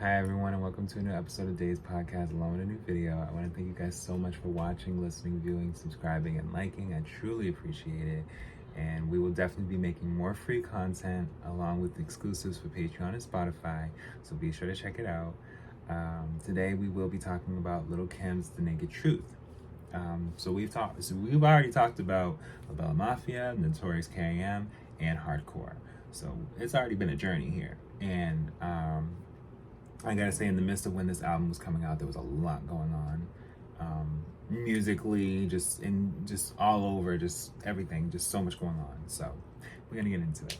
Hi everyone, and welcome to a new episode of Days Podcast along with a new video. I want to thank you guys so much for watching, listening, viewing, subscribing, and liking. I truly appreciate it. And we will definitely be making more free content along with exclusives for Patreon and Spotify, so be sure to check it out. Today we will be talking about Lil' Kim's The Naked Truth. We've already talked about La Bella Mafia, Notorious K.I.M., and Hardcore. So it's already been a journey here. And I gotta say, in the midst of when this album was coming out, there was a lot going on, musically, just all over, just everything, just so much going on. So we're gonna get into it.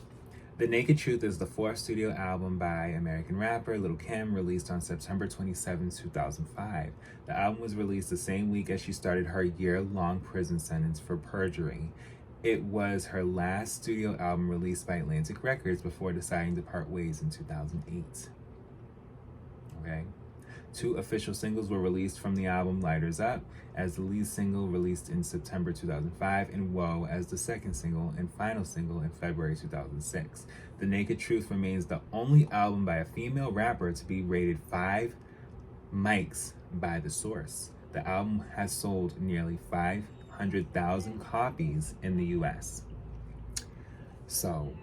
The Naked Truth is the fourth studio album by American rapper Lil' Kim, released on September 27, 2005. The album was released the same week as she started her year-long prison sentence for perjury. It was her last studio album released by Atlantic Records before deciding to part ways in 2008. Okay. 2 official singles were released from the album: Lighters Up as the lead single released in September 2005, and Whoa as the second single and final single in February 2006. The Naked Truth remains the only album by a female rapper to be rated 5 mics by The Source. The album has sold nearly 500,000 copies in the US. So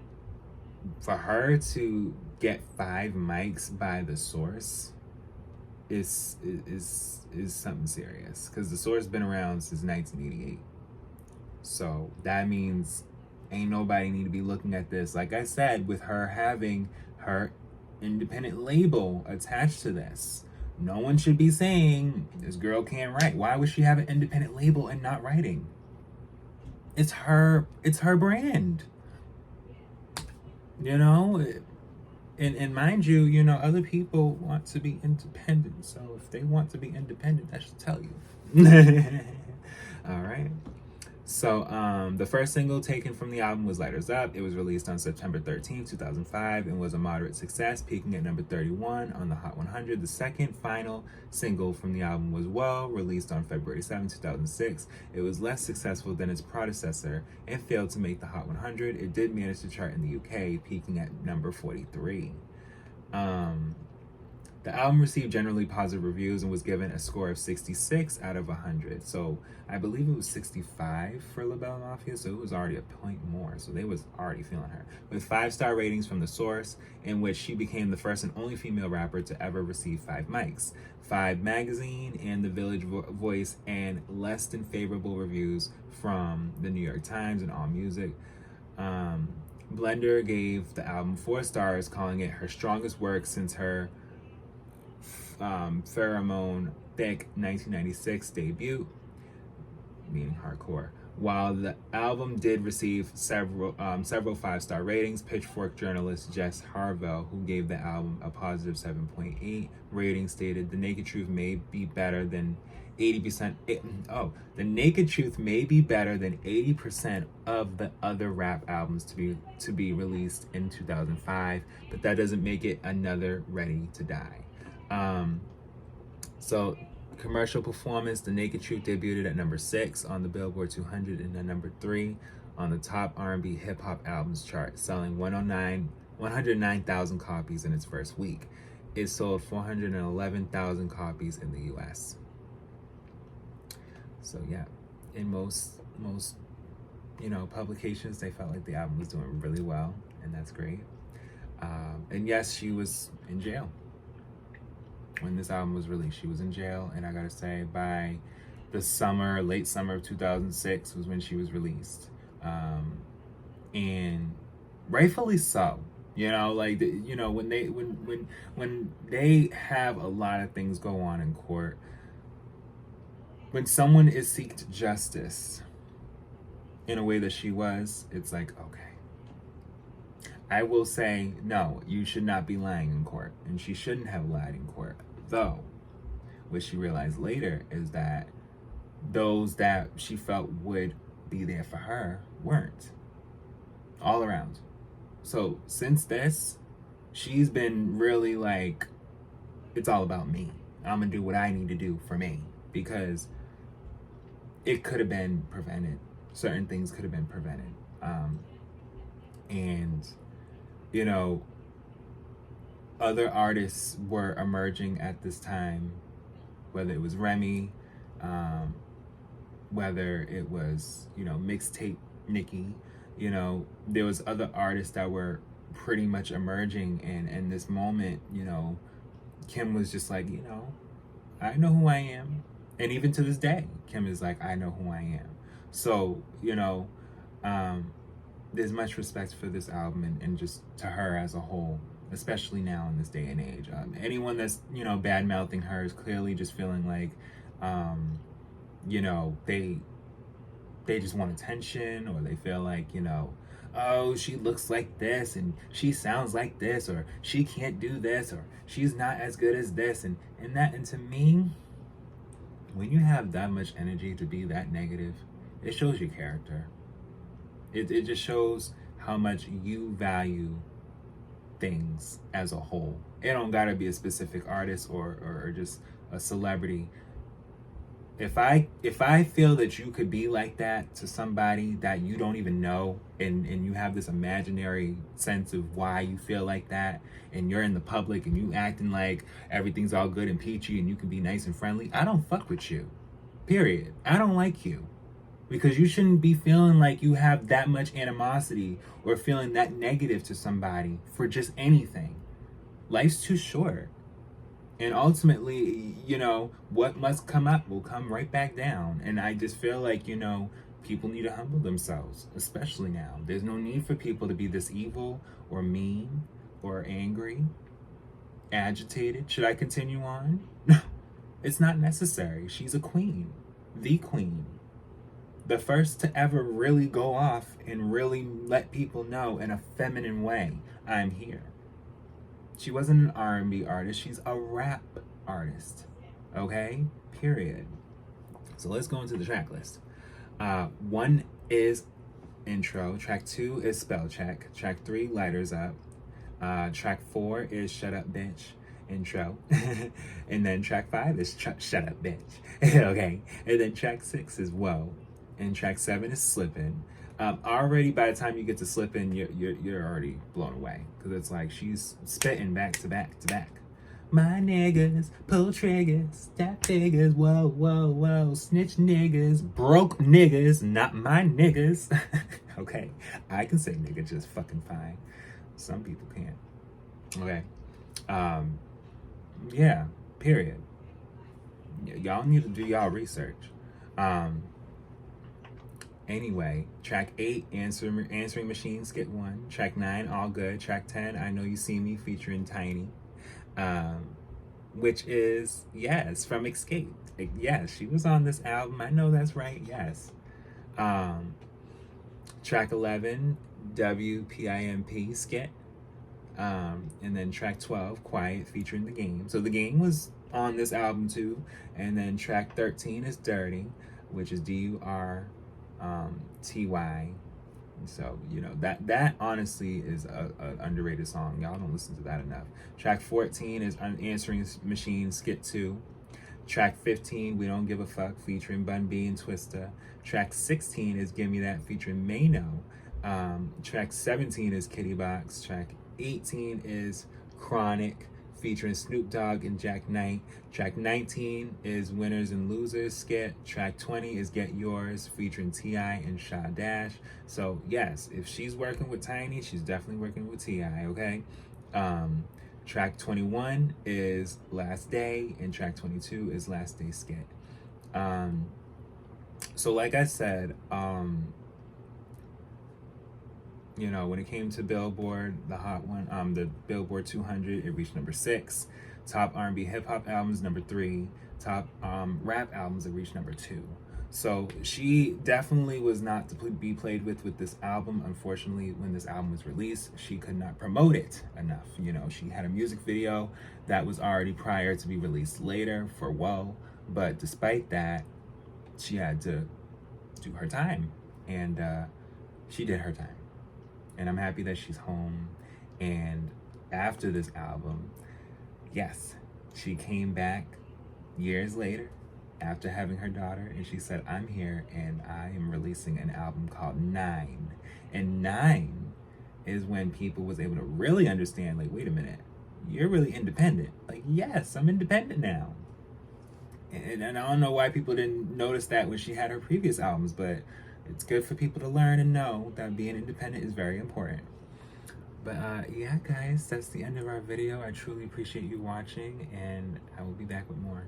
for her to get 5 mics by The Source is something serious, because The Source been around since 1988. So that means ain't nobody need to be looking at this. Like I said, with her having her independent label attached to this, no one should be saying this girl can't write. Why would she have an independent label and not writing? It's her brand. You know, and mind you, other people want to be independent. So if they want to be independent, I should tell you. All right. So the first single taken from the album was Lighters Up. It was released on September 13, 2005, and was a moderate success, peaking at number 31 on the Hot 100. The second final single from the album was Whoa, released on February 7, 2006. It was less successful than its predecessor and failed to make the Hot 100. It did manage to chart in the UK, peaking at number 43. The album received generally positive reviews and was given a score of 66 out of 100. So I believe it was 65 for La Bella Mafia, so it was already a point more. So they was already feeling her. With 5-star ratings from The Source, in which she became the first and only female rapper to ever receive 5 mics. 5 Magazine and The Village Voice, and less than favorable reviews from the New York Times and AllMusic. Blender gave the album 4 stars, calling it her strongest work since her Pheromone Thick 1996 debut, meaning Hardcore. While the album did receive several 5-star ratings, Pitchfork journalist Jess Harvell, who gave the album a positive 7.8 rating, stated the Naked Truth may be better than 80%. The Naked Truth may be better than 80% of the other rap albums to be released in 2005, but that doesn't make it another Ready to Die. So commercial performance, The Naked Truth debuted at number 6 on the Billboard 200 and at number 3 on the top R&B hip hop albums chart, selling 109,000 copies in its first week. It sold 411,000 copies in the US. So yeah, in most publications, they felt like the album was doing really well, and that's great. And yes, she was in jail. When this album was released, she was in jail, and I gotta say, by the late summer of 2006 was when she was released, and rightfully so. When they have a lot of things go on in court, when someone is seeked justice in a way that she was, it's like, okay. I will say, no, you should not be lying in court, and she shouldn't have lied in court. Though, what she realized later is that those that she felt would be there for her weren't. All around. So since this, she's been really like, it's all about me. I'm gonna do what I need to do for me, because it could have been prevented. Certain things could have been prevented. And other artists were emerging at this time, whether it was Remy, whether it was, mixtape Nicki, there was other artists that were pretty much emerging, and in this moment, Kim was just like, I know who I am. And even to this day, Kim is like, I know who I am. So, there's much respect for this album and just to her as a whole, especially now in this day and age. Anyone that's, bad mouthing her is clearly just feeling like, they just want attention, or they feel like, oh, she looks like this and she sounds like this, or she can't do this, or she's not as good as this, and that. And to me, when you have that much energy to be that negative, it shows your character. It just shows how much you value things as a whole. It don't gotta be a specific artist or just a celebrity. If I feel that you could be like that to somebody that you don't even know, and you have this imaginary sense of why you feel like that, and you're in the public and you acting like everything's all good and peachy and you can be nice and friendly, I don't fuck with you. Period. I don't like you. Because you shouldn't be feeling like you have that much animosity or feeling that negative to somebody for just anything. Life's too short. And ultimately, what must come up will come right back down. And I just feel like, people need to humble themselves, especially now. There's no need for people to be this evil or mean or angry, agitated. Should I continue on? No, it's not necessary. She's a queen, the queen. The first to ever really go off and really let people know in a feminine way, I'm here. She wasn't an R&B artist, she's a rap artist. Okay? Period. So let's go into the track list. 1 is intro. Track 2 is spell check. Track 3, lighters up. Track 4 is shut up bitch, intro. And then track 5 is shut up bitch. Okay? And then track 6 is whoa. And track 7 is slippin'. Already by the time you get to slippin', you're already blown away, because it's like she's spitting back to back to back. My niggas pull triggers, stop figures, whoa, whoa, whoa, snitch niggas, broke niggas, not my niggas. Okay, I can say nigga just fucking fine. Some people can't. Okay, yeah, period. Y'all need to do y'all research. Anyway, track 8, Answering Machine, skit 1. Track 9, All Good. Track 10, I Know You See Me, featuring Tiny. Which is, yes, from Escape. Yes, she was on this album. I know that's right, yes. Track 11, WPIMP, skit. And then track 12, Quiet, featuring The Game. So The Game was on this album too. And then track 13 is Dirty, which is DURTY. So that honestly is a underrated song. Y'all don't listen to that enough. Track 14 is Answering Machine, skit 2. Track 15, We Don't Give a Fuck, featuring Bun B and Twista. Track 16 is Give Me That, featuring Mano. Track 17 is Kitty Box. Track 18 is Chronic, featuring Snoop Dogg and Jack Knight. Track 19 is Winners and Losers, skit. Track 20 is Get Yours, featuring T.I. and Sha Dash. So yes, if she's working with Tiny, she's definitely working with T.I., okay? Track 21 is Last Day, and track 22 is Last Day, skit. So like I said, when it came to Billboard, the hot one, the Billboard 200, it reached number 6. Top R&B hip hop albums, number 3. Top rap albums, it reached number 2. So she definitely was not to be played with this album. Unfortunately, when this album was released, she could not promote it enough. She had a music video that was already prior to be released later for Whoa. But despite that, she had to do her time. And she did her time. And I'm happy that she's home. And after this album, yes, she came back years later after having her daughter, and she said, I'm here and I am releasing an album called 9. And 9 is when people was able to really understand, like, wait a minute, you're really independent. Like, yes, I'm independent now. And I don't know why people didn't notice that when she had her previous albums, but it's good for people to learn and know that being independent is very important. But yeah, guys, that's the end of our video. I truly appreciate you watching, and I will be back with more.